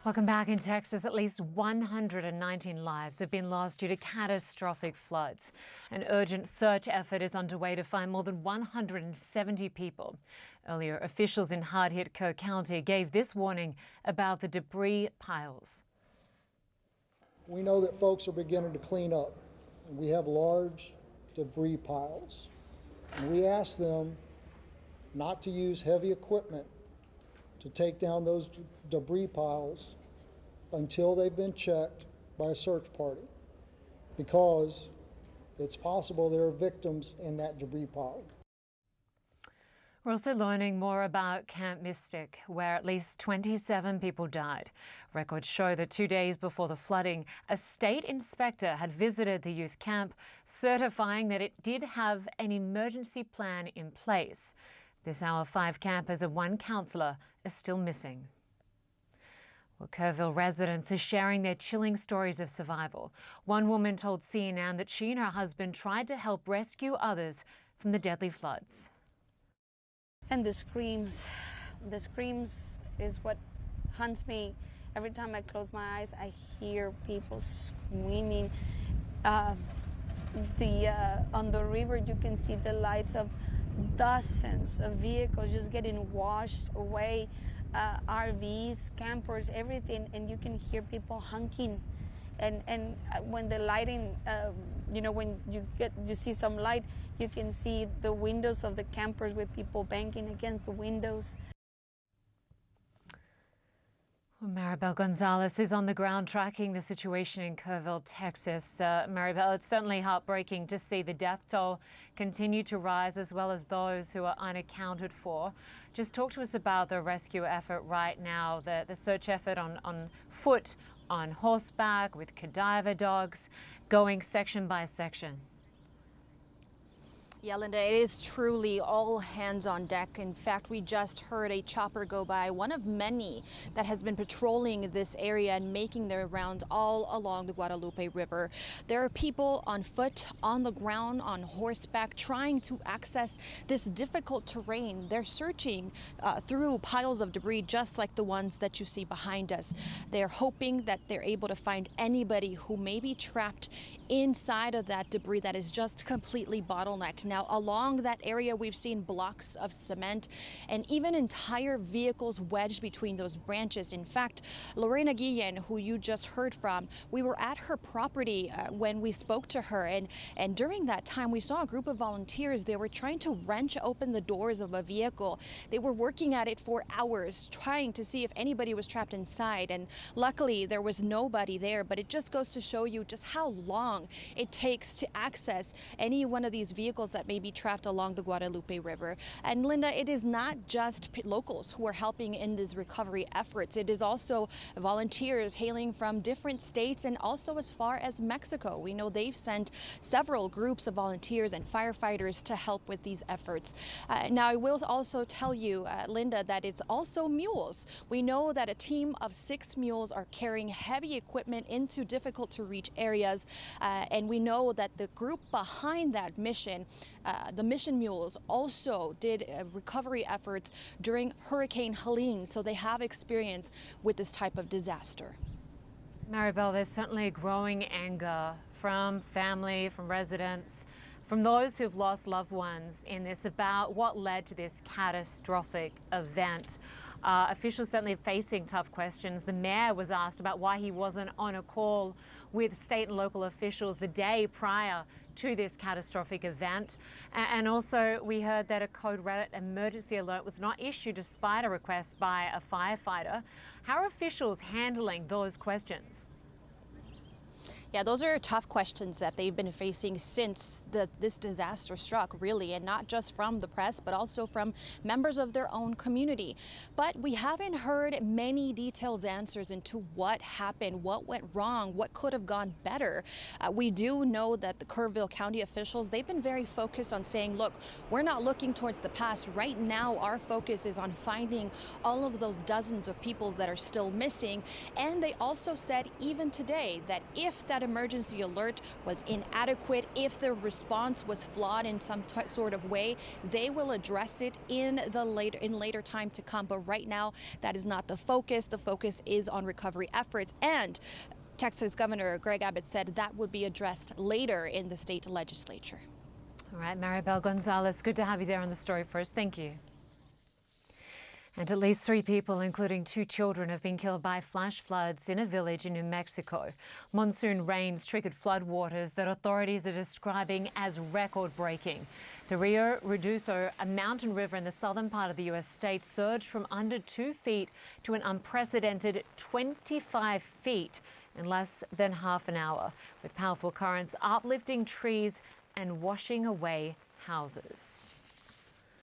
Welcome back. In Texas, at least 119 lives have been lost due to catastrophic floods. An urgent search effort is underway to find more than 170 people. Earlier, officials in hard-hit Kerr County gave this warning about the debris piles. We know that folks are beginning to clean up. We have large debris piles. And we ask them not to use heavy equipment to take down those debris piles until they've been checked by a search party, because it's possible there are victims in that debris pile. We're also learning more about Camp Mystic, where at least 27 people died. Records show that 2 days before the flooding, a state inspector had visited the youth camp, certifying that it did have an emergency plan in place. This hour, 5 campers and 1 counsellor are still missing. Well, Kerrville residents are sharing their chilling stories of survival. One woman told CNN that she and her husband tried to help rescue others from the deadly floods. And the screams is what haunts me. Every time I close my eyes, I hear people screaming. On the river, you can see the lights of dozens of vehicles just getting washed away, RVs, campers, everything, and you can hear people honking. And when the lighting, when you see some light, you can see the windows of the campers with people banging against the windows. Well, Marabel Gonzalez is on the ground tracking the situation in Kerrville, Texas. Marabel, it's certainly heartbreaking to see the death toll continue to rise, as well as those who are unaccounted for. Just talk to us about the rescue effort right now, the search effort on foot, on horseback, with cadaver dogs, going section by section. Yeah, Lynda, it is truly all hands on deck. In fact, we just heard a chopper go by, one of many that has been patrolling this area and making their rounds all along the Guadalupe River. There are people on foot, on the ground, on horseback, trying to access this difficult terrain. They're searching through piles of debris, just like the ones that you see behind us. They're hoping that they're able to find anybody who may be trapped inside of that debris that is just completely bottlenecked. Now, along that area, we've seen blocks of cement and even entire vehicles wedged between those branches. In fact, Lorena Guillen, who you just heard from, we were at her property when we spoke to her. And during that time, we saw a group of volunteers. They were trying to wrench open the doors of a vehicle. They were working at it for hours, trying to see if anybody was trapped inside. And luckily, there was nobody there. But it just goes to show you just how long it takes to access any one of these vehicles that may be trapped along the Guadalupe River. And Lynda, it is not just locals who are helping in these recovery efforts. It is also volunteers hailing from different states and also as far as Mexico. We know they've sent several groups of volunteers and firefighters to help with these efforts. Now, I will also tell you, Lynda, that it's also mules. We know that a team of 6 mules are carrying heavy equipment into difficult to reach areas. And we know that the group behind that mission, the mission mules, also did recovery efforts during Hurricane Helene, so they have experience with this type of disaster. Marabel, there's certainly a growing anger from family, from residents, from those who've lost loved ones in this about what led to this catastrophic event. Officials certainly facing tough questions. The mayor was asked about why he wasn't on a call with state and local officials the day prior to this catastrophic event. And also we heard that a code red emergency alert was not issued despite a request by a firefighter. How are officials handling those questions? Yeah, those are tough questions that they've been facing since this disaster struck, really, and not just from the press, but also from members of their own community. But we haven't heard many detailed answers into what happened, what went wrong, what could have gone better. We do know that the Kerrville County officials, they've been very focused on saying, look, we're not looking towards the past. Right now, our focus is on finding all of those dozens of people that are still missing. And they also said even today that if that that emergency alert was inadequate, if the response was flawed in some sort of way, they will address it in later time to come. But right now, that is not the focus. The focus is on recovery efforts. And Texas Governor Greg Abbott said that would be addressed later in the state legislature. All right, Marabel Gonzalez, good to have you there on the story first. Thank you. And at least 3 people, including 2 children, have been killed by flash floods in a village in New Mexico. Monsoon rains triggered floodwaters that authorities are describing as record-breaking. The Rio Reduso, a mountain river in the southern part of the U.S. state, surged from under 2 feet to an unprecedented 25 feet in less than half an hour, with powerful currents uplifting trees and washing away houses.